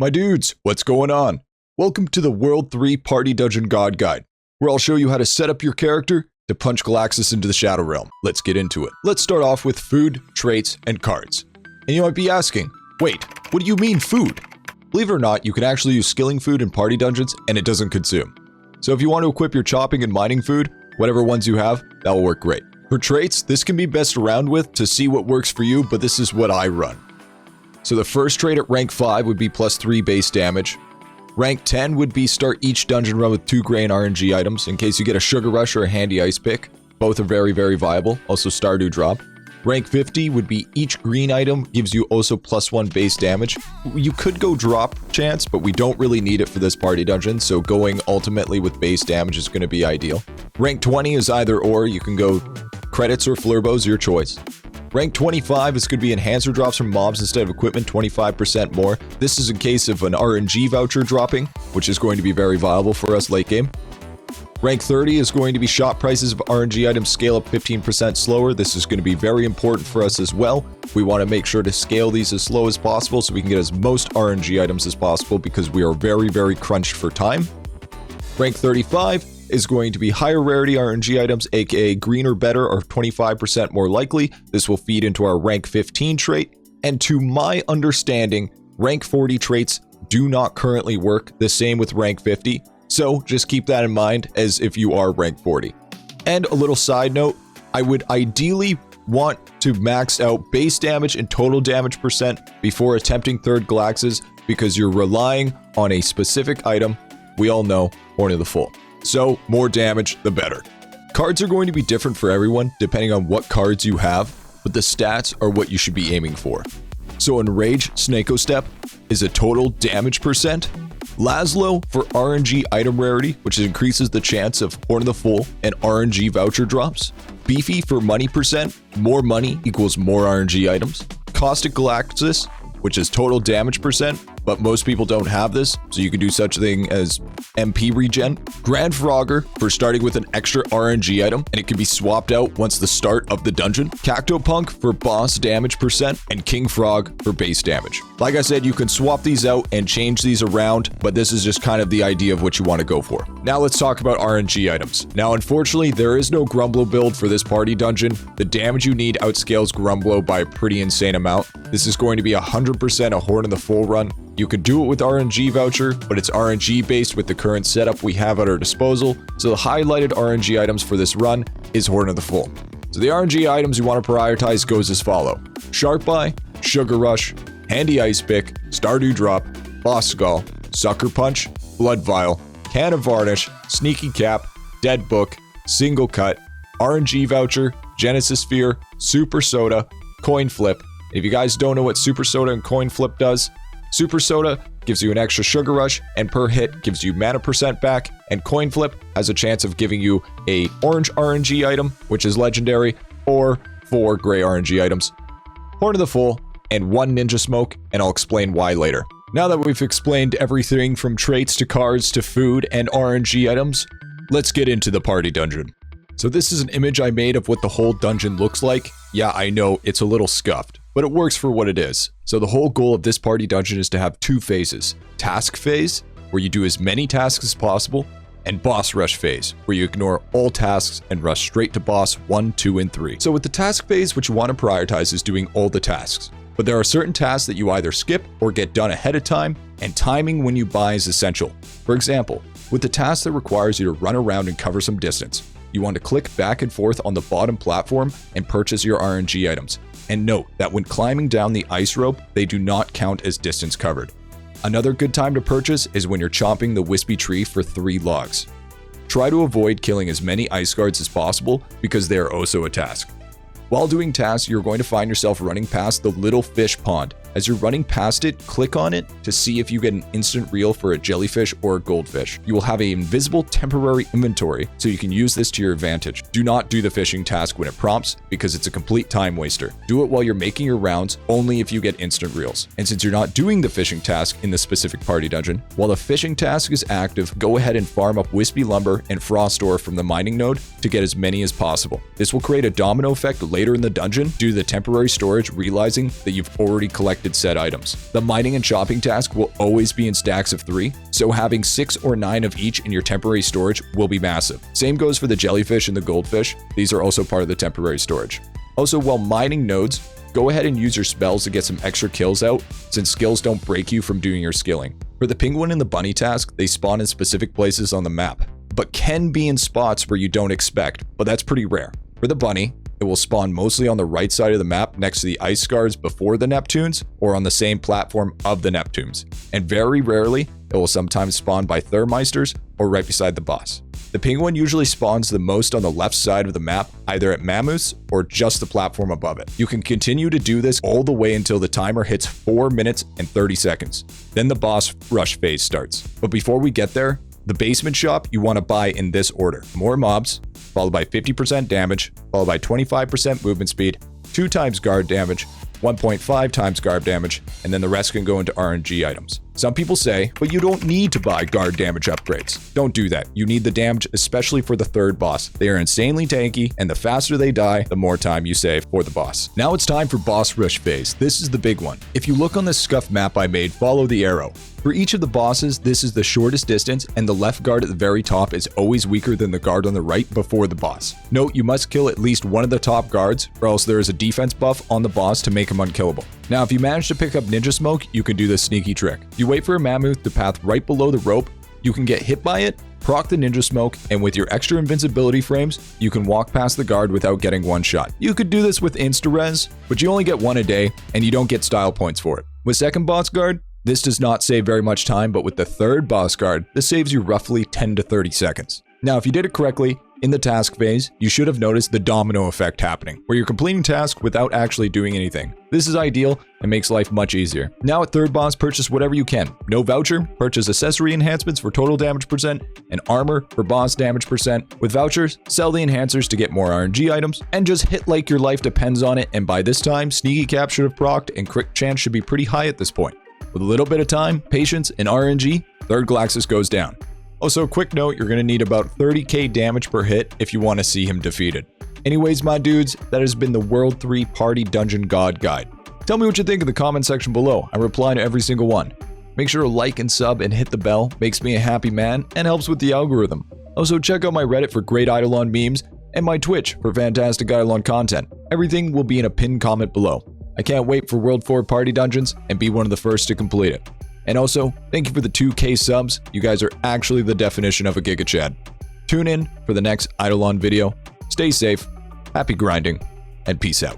My dudes, what's going on? Welcome to the World 3 Party Dungeon God Guide, where I'll show you how to set up your character to punch Galaxus into the Shadow Realm. Let's get into it. Let's start off with food, traits, and cards. And you might be asking, wait, what do you mean food? Believe it or not, you can actually use skilling food in party dungeons and it doesn't consume. So if you want to equip your chopping and mining food, whatever ones you have, that will work great. For traits, this can be messed around with to see what works for you, but this is what I run. So the first trait at rank 5 would be plus 3 base damage. Rank 10 would be start each dungeon run with 2 grain RNG items in case you get a Sugar Rush or a Handy Ice Pick. Both are very, very viable. Also Stardew Drop. Rank 50 would be each green item gives you also plus 1 base damage. You could go drop chance, but we don't really need it for this party dungeon, so going ultimately with base damage is going to be ideal. Rank 20 is either or. You can go credits or flurbos, your choice. Rank 25 is going to be enhancer drops from mobs instead of equipment, 25% more. This is in case of an RNG voucher dropping, which is going to be very viable for us late game. Rank 30 is going to be shop prices of RNG items scale up 15% slower. This is going to be very important for us as well. We want to make sure to scale these as slow as possible so we can get as most RNG items as possible because we are very, very crunched for time. Rank 35 is going to be higher rarity RNG items, aka green or better, are 25% more likely. This will feed into our rank 15 trait. And to my understanding, rank 40 traits do not currently work, the same with rank 50. So just keep that in mind as if you are rank 40. And a little side note, I would ideally want to max out base damage and total damage percent before attempting third Galaxus because you're relying on a specific item. We all know Horn of the Fool. So more damage, the better. Cards are going to be different for everyone depending on what cards you have, but the stats are what you should be aiming for. So Enrage Snako Step is a total damage percent. Laszlo for RNG item rarity, which increases the chance of Horn of the Fool and RNG voucher drops. Beefy for money percent, more money equals more RNG items. Caustic Galaxus, which is total damage percent, but most people don't have this, so you can do such a thing as MP regen. Grand Frogger for starting with an extra RNG item, and it can be swapped out once the start of the dungeon. Cactopunk for boss damage percent, and King Frog for base damage. Like I said, you can swap these out and change these around, but this is just kind of the idea of what you want to go for. Now let's talk about RNG items. Now unfortunately, there is no Grumblo build for this party dungeon. The damage you need outscales Grumblo by a pretty insane amount. This is going to be 100% a Horn of the Fool run. You could do it with RNG voucher, but it's RNG based with the current setup we have at our disposal. So the highlighted RNG items for this run is Horn of the Fool. So the RNG items you want to prioritize goes as follow. Sharp Eye, Sugar Rush, Handy Ice Pick, Stardew Drop, Boss Skull, Sucker Punch, Blood Vial, Can of Varnish, Sneaky Cap, Dead Book, Single Cut, RNG voucher, Genesis Sphere, Super Soda, Coin Flip. If you guys don't know what Super Soda and Coin Flip does, Super Soda gives you an extra Sugar Rush, and per hit gives you mana percent back, and Coin Flip has a chance of giving you a orange RNG item, which is legendary, or 4 gray RNG items, Horn of the Fool, and 1 Ninja Smoke, and I'll explain why later. Now that we've explained everything from traits to cards to food and RNG items, let's get into the party dungeon. So this is an image I made of what the whole dungeon looks like. Yeah, I know, it's a little scuffed, but it works for what it is. So the whole goal of this party dungeon is to have 2 phases. Task phase, where you do as many tasks as possible, and boss rush phase, where you ignore all tasks and rush straight to boss 1, 2, and 3. So with the task phase, what you want to prioritize is doing all the tasks. But there are certain tasks that you either skip or get done ahead of time, and timing when you buy is essential. For example, with the task that requires you to run around and cover some distance, you want to click back and forth on the bottom platform and purchase your RNG items. And note that when climbing down the ice rope, they do not count as distance covered. Another good time to purchase is when you're chopping the wispy tree for 3 logs. Try to avoid killing as many ice guards as possible because they are also a task. While doing tasks, you're going to find yourself running past the little fish pond. As you're running past it, click on it to see if you get an instant reel for a jellyfish or a goldfish. You will have an invisible temporary inventory, so you can use this to your advantage. Do not do the fishing task when it prompts, because it's a complete time waster. Do it while you're making your rounds, only if you get instant reels. And since you're not doing the fishing task in the specific party dungeon, while the fishing task is active, go ahead and farm up wispy lumber and frost ore from the mining node to get as many as possible. This will create a domino effect later in the dungeon due to the temporary storage realizing that you've already collected selected set items. The mining and shopping task will always be in stacks of 3, so having 6 or 9 of each in your temporary storage will be massive. Same goes for the jellyfish and the goldfish. These are also part of the temporary storage. Also, while mining nodes, go ahead and use your spells to get some extra kills out, since skills don't break you from doing your skilling. For the penguin and the bunny task, they spawn in specific places on the map, but can be in spots where you don't expect, but that's pretty rare. For the bunny, it will spawn mostly on the right side of the map next to the ice guards before the Neptunes, or on the same platform of the Neptunes. And very rarely, it will sometimes spawn by Thermeisters or right beside the boss. The penguin usually spawns the most on the left side of the map, either at Mammoths or just the platform above it. You can continue to do this all the way until the timer hits 4 minutes and 30 seconds. Then the boss rush phase starts. But before we get there, the basement shop you want to buy in this order: more mobs, followed by 50% damage, followed by 25% movement speed, 2 times guard damage, 1.5 times guard damage, and then the rest can go into RNG items. Some people say, but you don't need to buy guard damage upgrades. Don't do that. You need the damage, especially for the third boss. They are insanely tanky, and the faster they die, the more time you save for the boss. Now it's time for boss rush phase. This is the big one. If you look on the scuff map I made, follow the arrow. For each of the bosses, this is the shortest distance, and the left guard at the very top is always weaker than the guard on the right before the boss. Note, you must kill at least one of the top guards, or else there is a defense buff on the boss to make him unkillable. Now, if you manage to pick up Ninja Smoke, you can do this sneaky trick. You wait for a mammoth to path right below the rope, you can get hit by it, proc the Ninja Smoke, and with your extra invincibility frames, you can walk past the guard without getting one shot. You could do this with Insta-Res, but you only get one a day, and you don't get style points for it. With second boss guard, this does not save very much time, but with the third boss guard, this saves you roughly 10 to 30 seconds. Now, if you did it correctly, in the task phase, you should have noticed the domino effect happening, where you're completing tasks without actually doing anything. This is ideal and makes life much easier. Now at third boss, purchase whatever you can. No voucher, purchase accessory enhancements for total damage percent, and armor for boss damage percent. With vouchers, sell the enhancers to get more RNG items, and just hit like your life depends on it, and by this time, Sneaky Cap should have procced and crit chance should be pretty high at this point. With a little bit of time, patience, and RNG, third Galaxus goes down. Also, quick note, you're going to need about 30k damage per hit if you want to see him defeated. Anyways, my dudes, that has been the World 3 Party Dungeon God Guide. Tell me what you think in the comment section below. I reply to every single one. Make sure to like and sub and hit the bell. Makes me a happy man and helps with the algorithm. Also, check out my Reddit for great Eidolon memes and my Twitch for fantastic Eidolon content. Everything will be in a pinned comment below. I can't wait for World 4 Party Dungeons and be one of the first to complete it. And also, thank you for the 2k subs. You guys are actually the definition of a Giga Chad. Tune in for the next Eidolon video. Stay safe, happy grinding, and peace out.